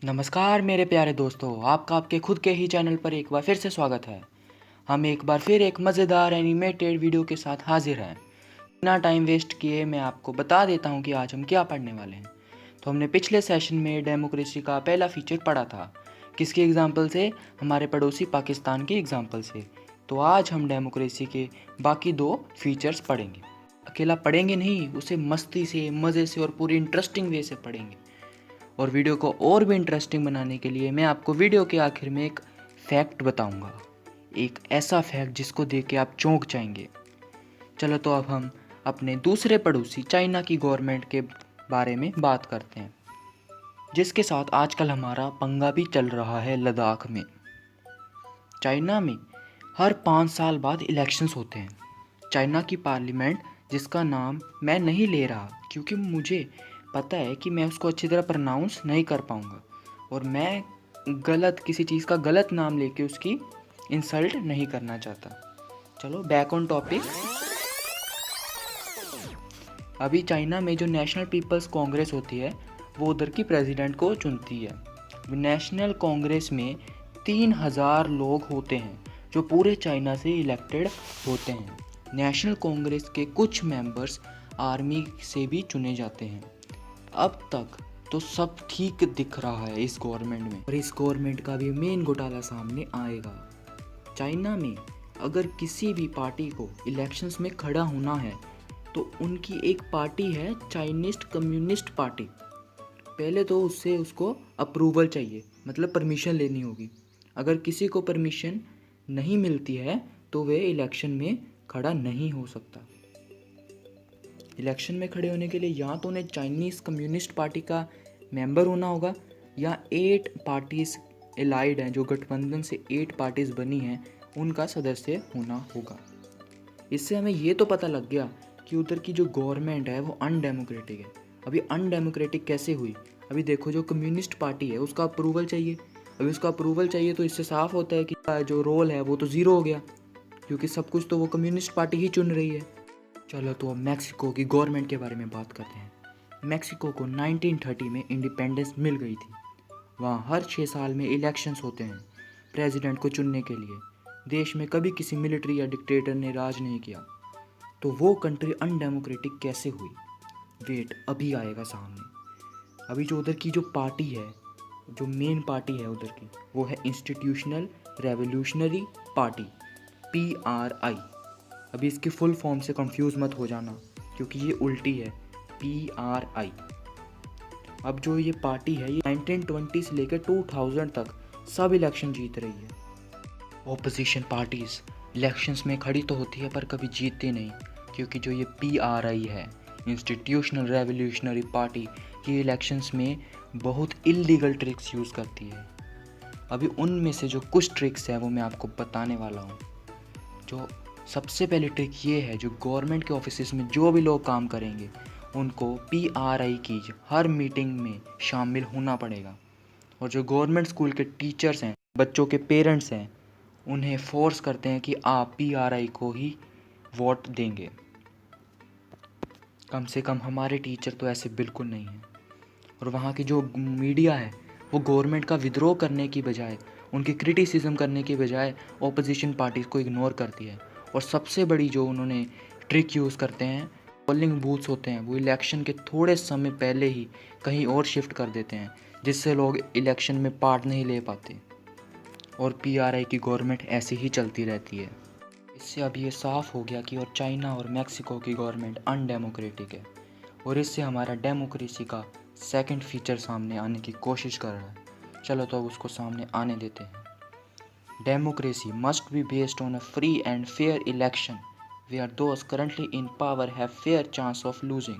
नमस्कार मेरे प्यारे दोस्तों, आपका आपके खुद के ही चैनल पर एक बार फिर से स्वागत है। हम एक बार फिर एक मज़ेदार एनिमेटेड वीडियो के साथ हाजिर हैं। बिना टाइम वेस्ट किए मैं आपको बता देता हूं कि आज हम क्या पढ़ने वाले हैं। तो हमने पिछले सेशन में डेमोक्रेसी का पहला फीचर पढ़ा था। किसकी एग्जाम्पल से? हमारे पड़ोसी पाकिस्तान की एग्जाम्पल से। तो आज हम डेमोक्रेसी के बाकी दो फीचर्स पढ़ेंगे। अकेला पढ़ेंगे नहीं, उसे मस्ती से, मज़े से और पूरी इंटरेस्टिंग वे से पढ़ेंगे। और वीडियो को और भी इंटरेस्टिंग बनाने के लिए मैं आपको वीडियो के आखिर में एक फैक्ट बताऊंगा, एक ऐसा फैक्ट जिसको देख के आप चौंक जाएंगे। चलो तो अब हम अपने दूसरे पड़ोसी चाइना की गवर्नमेंट के बारे में बात करते हैं, जिसके साथ आजकल हमारा पंगा भी चल रहा है लद्दाख में। चाइना में हर 5 साल बाद इलेक्शंस होते हैं। चाइना की पार्लियामेंट, जिसका नाम मैं नहीं ले रहा क्योंकि मुझे पता है कि मैं उसको अच्छी तरह प्रोनाउंस नहीं कर पाऊँगा, और मैं किसी चीज़ का गलत नाम लेके उसकी इंसल्ट नहीं करना चाहता। चलो बैक ऑन टॉपिक। अभी चाइना में जो नेशनल पीपल्स कांग्रेस होती है वो उधर की प्रेसिडेंट को चुनती है। नेशनल कांग्रेस में 3000 लोग होते हैं जो पूरे चाइना से इलेक्टेड होते हैं। नेशनल कांग्रेस के कुछ मेंबर्स आर्मी से भी चुने जाते हैं। अब तक तो सब ठीक दिख रहा है इस गवर्नमेंट में, और इस गवर्नमेंट का भी मेन घोटाला सामने आएगा। चाइना में अगर किसी भी पार्टी को इलेक्शंस में खड़ा होना है तो उनकी एक पार्टी है चाइनीज कम्युनिस्ट पार्टी। पहले तो उसको अप्रूवल चाहिए, मतलब परमिशन लेनी होगी। अगर किसी को परमिशन नहीं मिलती है तो वे इलेक्शन में खड़ा नहीं हो सकता। इलेक्शन में खड़े होने के लिए या तो उन्हें चाइनीज़ कम्युनिस्ट पार्टी का मेंबर होना होगा, या 8 पार्टीज़ एलाइड हैं, जो गठबंधन से 8 पार्टीज़ बनी हैं, उनका सदस्य होना होगा। इससे हमें ये तो पता लग गया कि उधर की जो गवर्नमेंट है वो अनडेमोक्रेटिक है। अभी अनडेमोक्रेटिक कैसे हुई? अभी देखो, जो कम्युनिस्ट पार्टी है उसका अप्रूवल चाहिए। अभी उसका अप्रूवल चाहिए तो इससे साफ होता है कि जो रोल है वो तो ज़ीरो हो गया, क्योंकि सब कुछ तो वो कम्युनिस्ट पार्टी ही चुन रही है। चलो तो अब मैक्सिको की गवर्नमेंट के बारे में बात करते हैं। मैक्सिको को 1930 में इंडिपेंडेंस मिल गई थी। वहाँ हर 6 साल में इलेक्शंस होते हैं प्रेसिडेंट को चुनने के लिए। देश में कभी किसी मिलिट्री या डिक्टेटर ने राज नहीं किया। तो वो कंट्री अनडेमोक्रेटिक कैसे हुई? वेट, अभी आएगा सामने। अभी जो उधर की जो पार्टी है, जो मेन पार्टी है उधर की, वो है इंस्टीट्यूशनल रेवोल्यूशनरी पार्टी, PRI। अभी इसकी फुल फॉर्म से कंफ्यूज मत हो जाना क्योंकि ये उल्टी है, PRI। अब जो ये पार्टी है ये 1920 से लेकर 2000 तक सब इलेक्शन जीत रही है। ऑपोजिशन पार्टीज इलेक्शंस में खड़ी तो होती है पर कभी जीतती नहीं, क्योंकि जो ये PRI है, इंस्टीट्यूशनल रेवोल्यूशनरी पार्टी, ये इलेक्शंस में बहुत इलीगल ट्रिक्स यूज़ करती है। अभी उनमें से जो कुछ ट्रिक्स है वो मैं आपको बताने वाला हूँ। जो सबसे पहले ट्रिक ये है, जो गवर्नमेंट के ऑफिस में जो भी लोग काम करेंगे उनको PRI की हर मीटिंग में शामिल होना पड़ेगा। और जो गवर्नमेंट स्कूल के टीचर्स हैं, बच्चों के पेरेंट्स हैं, उन्हें फोर्स करते हैं कि आप PRI को ही वोट देंगे। कम से कम हमारे टीचर तो ऐसे बिल्कुल नहीं हैं। और वहाँ की जो मीडिया है वो गवर्नमेंट का विद्रोह करने की बजाय, उनकी क्रिटिसिज्म करने की बजाय ऑपोजिशन पार्टीज़ को इग्नोर करती है। और सबसे बड़ी जो उन्होंने ट्रिक यूज़ करते हैं, पोलिंग बूथ्स होते हैं वो इलेक्शन के थोड़े समय पहले ही कहीं और शिफ्ट कर देते हैं, जिससे लोग इलेक्शन में पार्ट नहीं ले पाते। और PRI की गवर्नमेंट ऐसे ही चलती रहती है। इससे अब ये साफ़ हो गया कि और चाइना और मैक्सिको की गवर्नमेंट अनडेमोक्रेटिक है, और इससे हमारा डेमोक्रेसी का सेकंड फीचर सामने आने की कोशिश कर रहा है। चलो तो अब उसको सामने आने देते हैं। Democracy must be based on a free and fair election where those currently in power have fair chance of losing.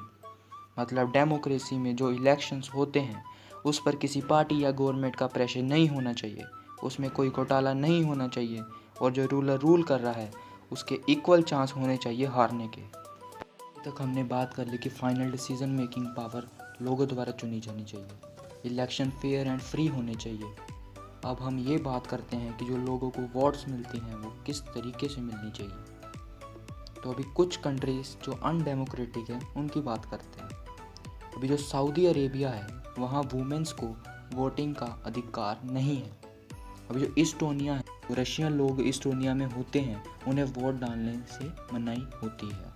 मतलब डेमोक्रेसी में जो इलेक्शंस होते हैं उस पर किसी पार्टी या गवर्नमेंट का प्रेशर नहीं होना चाहिए, उसमें कोई घोटाला नहीं होना चाहिए, और जो रूलर रूल कर रहा है उसके इक्वल चांस होने चाहिए हारने के। अभी तक हमने बात कर ली कि फाइनल डिसीजन मेकिंग पावर लोगों द्वारा चुनी जानी चाहिए, इलेक्शन फेयर एंड फ्री होने चाहिए। अब हम ये बात करते हैं कि जो लोगों को वोट्स मिलती हैं वो किस तरीके से मिलनी चाहिए। तो अभी कुछ कंट्रीज़ जो अनडेमोक्रेटिक है उनकी बात करते हैं। अभी जो सऊदी अरेबिया है वहाँ वुमेंस को वोटिंग का अधिकार नहीं है। अभी जो इस्टोनिया है, जो रशियन लोग इस्टोनिया में होते हैं, उन्हें वोट डालने से मनाही होती है।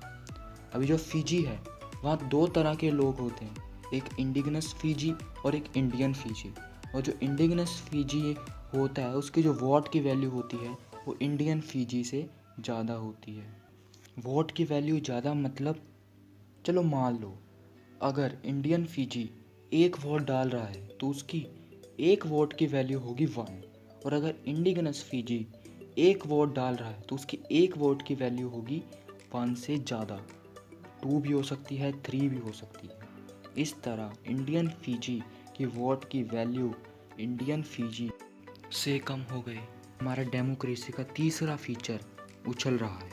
अभी जो फिजी है, वहाँ 2 तरह के लोग होते हैं, एक इंडिजिनस फिजी और एक इंडियन फिजी। और जो इंडिजिनस फिजी होता है, उसकी जो वोट की वैल्यू होती है वो इंडियन फिजी से ज़्यादा होती है। वोट की वैल्यू ज़्यादा मतलब, चलो मान लो अगर इंडियन फिजी 1 वोट डाल रहा है तो उसकी 1 वोट की वैल्यू होगी 1, और अगर इंडिजिनस फिजी 1 वोट डाल रहा है तो उसकी 1 वोट की वैल्यू होगी 1 से ज़्यादा, 2 भी हो सकती है, 3 भी हो सकती है। इस तरह इंडियन फिजी की वोट की वैल्यू इंडियन फिजी से कम हो गई। हमारा डेमोक्रेसी का तीसरा फीचर उछल रहा है।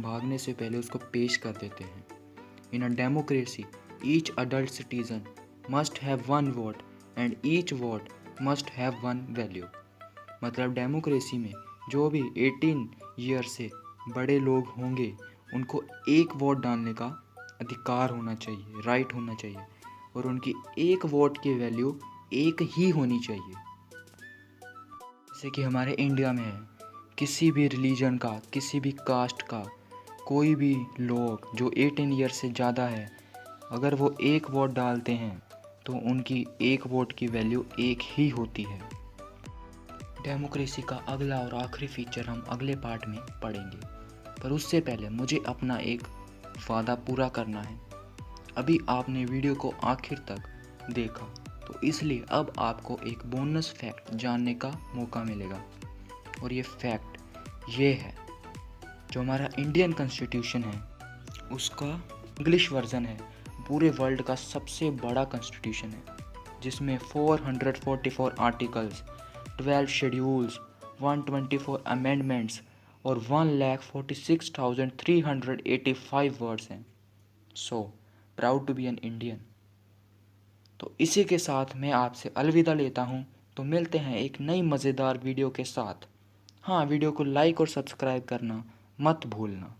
भागने से पहले उसको पेश कर देते हैं। In a democracy each adult citizen must have 1 vote and each vote must have 1 value. मतलब डेमोक्रेसी में जो भी 18 ईयर से बड़े लोग होंगे उनको 1 वोट डालने का अधिकार होना चाहिए, राइट होना चाहिए, और उनकी 1 वोट की वैल्यू 1 ही होनी चाहिए। जैसे कि हमारे इंडिया में है, किसी भी रिलीजन का, किसी भी कास्ट का कोई भी लोग जो 18 ईयर से ज़्यादा है, अगर वो 1 वोट डालते हैं तो उनकी 1 वोट की वैल्यू 1 ही होती है। डेमोक्रेसी का अगला और आखिरी फीचर हम अगले पार्ट में पढ़ेंगे, पर उससे पहले मुझे अपना एक वादा पूरा करना है। अभी आपने वीडियो को आखिर तक देखा तो इसलिए अब आपको एक बोनस फैक्ट जानने का मौका मिलेगा, और ये फैक्ट ये है, जो हमारा इंडियन कॉन्स्टिट्यूशन है उसका इंग्लिश वर्जन है, पूरे वर्ल्ड का सबसे बड़ा कॉन्स्टिट्यूशन है, जिसमें 444 आर्टिकल्स, 12 शेड्यूल्स, 124 अमेंडमेंट्स और 1,46,385 वर्ड्स हैं। So proud to be an Indian. तो इसी के साथ मैं आपसे अलविदा लेता हूँ। तो मिलते हैं एक नई मज़ेदार वीडियो के साथ। हाँ, वीडियो को लाइक और सब्सक्राइब करना मत भूलना।